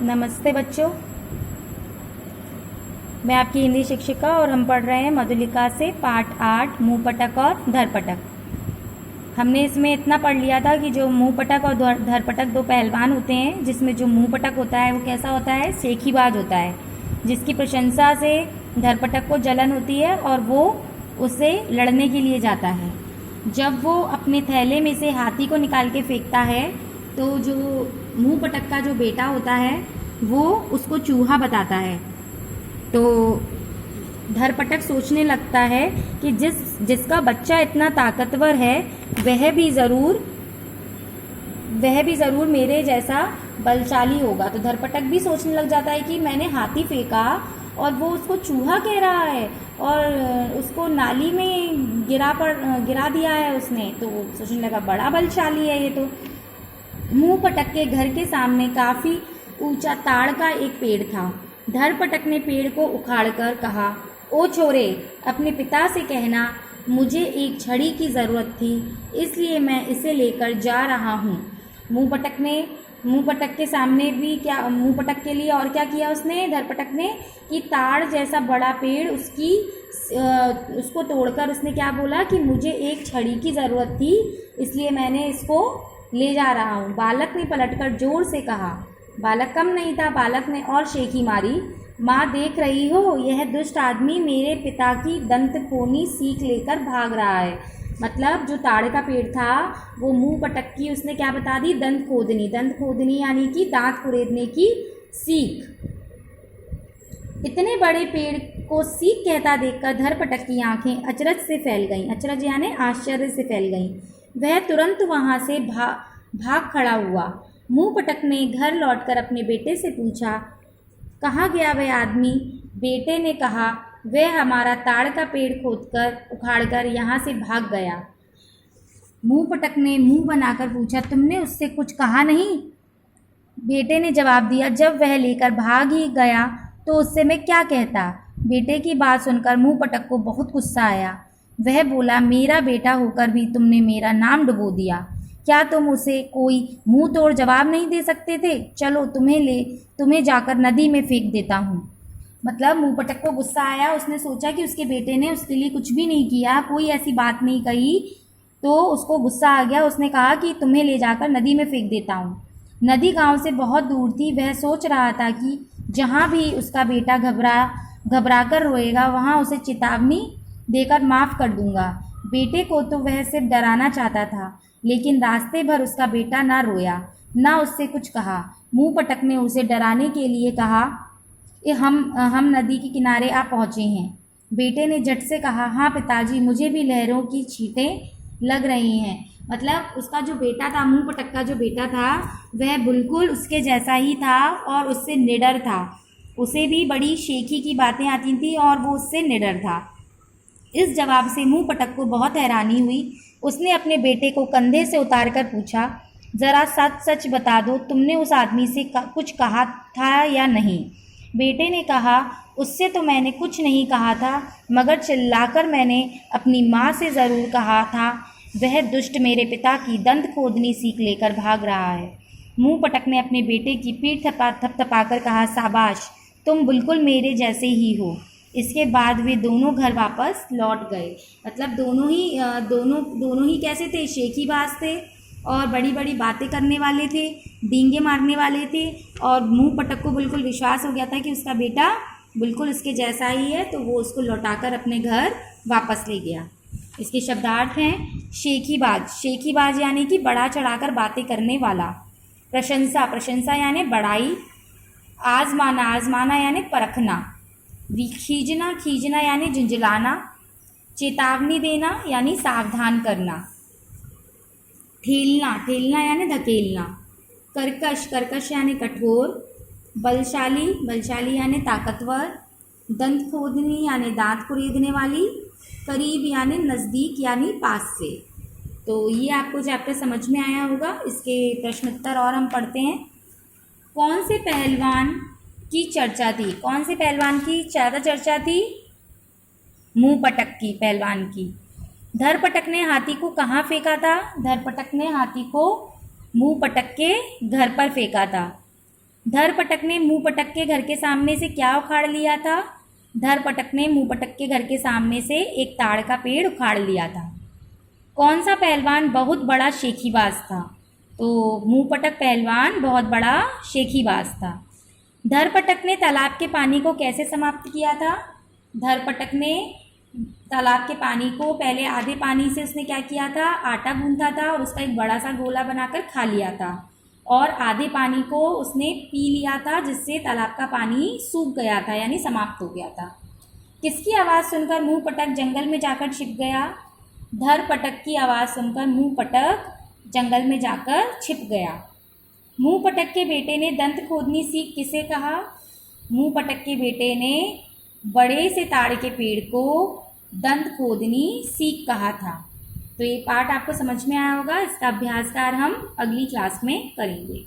नमस्ते बच्चों, मैं आपकी हिंदी शिक्षिका और हम पढ़ रहे हैं मधुलिका से पाठ 8 मुँह पटक और धरपटक। हमने इसमें इतना पढ़ लिया था कि जो मुँह पटक और धरपटक दो पहलवान होते हैं, जिसमें जो मुँह पटक होता है वो कैसा होता है, शेखीबाज होता है, जिसकी प्रशंसा से धरपटक को जलन होती है और वो उससे लड़ने के लिए जाता है। जब वो अपने थैले में से हाथी को निकाल के फेंकता है तो जो मुँह पटक का जो बेटा होता है वो उसको चूहा बताता है। तो धरपटक सोचने लगता है कि जिसका बच्चा इतना ताकतवर है वह भी ज़रूर मेरे जैसा बलशाली होगा। तो धरपटक भी सोचने लग जाता है कि मैंने हाथी फेंका और वो उसको चूहा कह रहा है और उसको नाली में गिरा दिया है उसने, तो सोचने लगा बड़ा बलशाली है ये। तो मुँह पटक के घर के सामने काफ़ी ऊंचा ताड़ का एक पेड़ था। धरपटक ने पेड़ को उखाड़कर कहा, ओ छोरे, अपने पिता से कहना मुझे एक छड़ी की ज़रूरत थी, इसलिए मैं इसे लेकर जा रहा हूँ। मुँह पटक के सामने भी क्या, मुँह पटक के लिए और क्या किया उसने, धरपटक ने, कि ताड़ जैसा बड़ा पेड़ उसको तोड़कर उसने क्या बोला कि मुझे एक छड़ी की ज़रूरत थी, इसलिए मैंने इसको ले जा रहा हूँ। बालक ने पलटकर जोर से कहा। बालक कम नहीं था, बालक ने और शेखी मारी, माँ देख रही हो, यह दुष्ट आदमी मेरे पिता की दंतखोनी सीख लेकर भाग रहा है। मतलब जो ताड़ का पेड़ था वो मुँह पटक की उसने क्या बता दी, दंत खोदनी यानी कि दांत कुरेदने की सीख। इतने बड़े पेड़ को सीख कहता देखकर धरपटक की आंखें अचरज से फैल गईं, अचरज यानी आश्चर्य से फैल गईं। वह तुरंत वहाँ से भाग खड़ा हुआ। मुँह पटक ने घर लौटकर अपने बेटे से पूछा, कहाँ गया वह आदमी? बेटे ने कहा, वह हमारा ताड़ का पेड़ उखाड़कर यहाँ से भाग गया। मुँह पटक ने मुँह बनाकर पूछा, तुमने उससे कुछ कहा नहीं? बेटे ने जवाब दिया, जब वह लेकर भाग ही गया तो उससे मैं क्या कहता। बेटे की बात सुनकर मुँह पटक को बहुत गुस्सा आया। वह बोला, मेरा बेटा होकर भी तुमने मेरा नाम डुबो दिया। क्या तुम उसे कोई मुंह तोड़ जवाब नहीं दे सकते थे? चलो तुम्हें जाकर नदी में फेंक देता हूँ। मतलब मुँह पटक को गुस्सा आया, उसने सोचा कि उसके बेटे ने उसके लिए कुछ भी नहीं किया, कोई ऐसी बात नहीं कही, तो उसको गुस्सा आ गया। उसने कहा कि तुम्हें ले जाकर नदी में फेंक देता हूँ। नदी गांव से बहुत दूर थी। वह सोच रहा था कि जहाँ भी उसका बेटा घबरा कर रोएगा वहाँ उसे चेतावनी देकर माफ़ कर दूंगा। बेटे को तो वह सिर्फ डराना चाहता था, लेकिन रास्ते भर उसका बेटा ना रोया, ना उससे कुछ कहा। मुँह पटक ने उसे डराने के लिए कहा, हम नदी के किनारे आ पहुँचे हैं। बेटे ने झट से कहा, हाँ पिताजी, मुझे भी लहरों की छींटें लग रही हैं। मतलब उसका जो बेटा था, मुँह पटक का जो बेटा था, वह बिल्कुल उसके जैसा ही था और उससे निडर था। उसे भी बड़ी शेखी की बातें आती थी और वो उससे निडर था। इस जवाब से मुँह पटक को बहुत हैरानी हुई। उसने अपने बेटे को कंधे से उतारकर पूछा, ज़रा सच बता दो, तुमने उस आदमी से कुछ कहा था या नहीं? बेटे ने कहा, उससे तो मैंने कुछ नहीं कहा था, मगर चिल्लाकर मैंने अपनी माँ से ज़रूर कहा था। वह दुष्ट मेरे पिता की दंत खोदनी सीख लेकर भाग रहा है। मुँह पटक ने अपने बेटे की पीठ थपथपाकर कहा, शाबाश, तुम बिल्कुल मेरे जैसे ही हो। इसके बाद वे दोनों घर वापस लौट गए। मतलब दोनों ही कैसे थे, शेखीबाज थे और बड़ी बड़ी बातें करने वाले थे, डींगे मारने वाले थे। और मुँह पटक को बिल्कुल विश्वास हो गया था कि उसका बेटा बिल्कुल उसके जैसा ही है, तो वो उसको लौटाकर अपने घर वापस ले गया। इसके शब्दार्थ हैं, शेखीबाज यानी कि बढ़ा चढ़ाकर बातें करने वाला। प्रशंसा यानी बड़ाई। आजमाना यानी परखना। खींचना यानी झुंझलाना। चेतावनी देना यानी सावधान करना। ठेलना यानी धकेलना। कर्कश यानी कठोर। बलशाली यानी ताकतवर। दंत खोदनी यानी दांत कुरेदने वाली। करीब यानी नज़दीक यानी पास से। तो ये आपको चैप्टर समझ में आया होगा। इसके प्रश्न उत्तर और हम पढ़ते हैं। कौन से पहलवान की चर्चा थी? कौन से पहलवान की ज़्यादा चर्चा थी? मुँह पटक की पहलवान की। धरपटक ने हाथी को कहाँ फेंका था? धरपटक ने हाथी को मुँह पटक के घर पर फेंका था। धरपटक ने मुंहपटक के घर के सामने से क्या उखाड़ लिया था? धरपटक ने मुंहपटक के घर के सामने से एक ताड़ का पेड़ उखाड़ लिया था। कौन सा पहलवान बहुत बड़ा शेखीबाज था? तो मुंहपटक पहलवान बहुत बड़ा शेखीबाज था। धरपटक ने तालाब के पानी को कैसे समाप्त किया था? धरपटक ने तालाब के पानी को पहले आधे पानी से उसने क्या किया था? आटा गूंथा था और उसका एक बड़ा सा गोला बनाकर खा लिया था, और आधे पानी को उसने पी लिया था, जिससे तालाब का पानी सूख गया था, यानी समाप्त हो गया था। किसकी आवाज़ सुनकर मुंहपटक जंगल में जाकर छिप गया? धरपटक की आवाज़ सुनकर मुंहपटक जंगल में जाकर छिप गया। मुंहपटक के बेटे ने दंत खोदनी सीख किसे कहा? मुंहपटक के बेटे ने बड़े से ताड़ के पेड़ को दंत खोदनी सीख कहा था। तो ये पाठ आपको समझ में आया होगा। इसका अभ्यास कार्य हम अगली क्लास में करेंगे।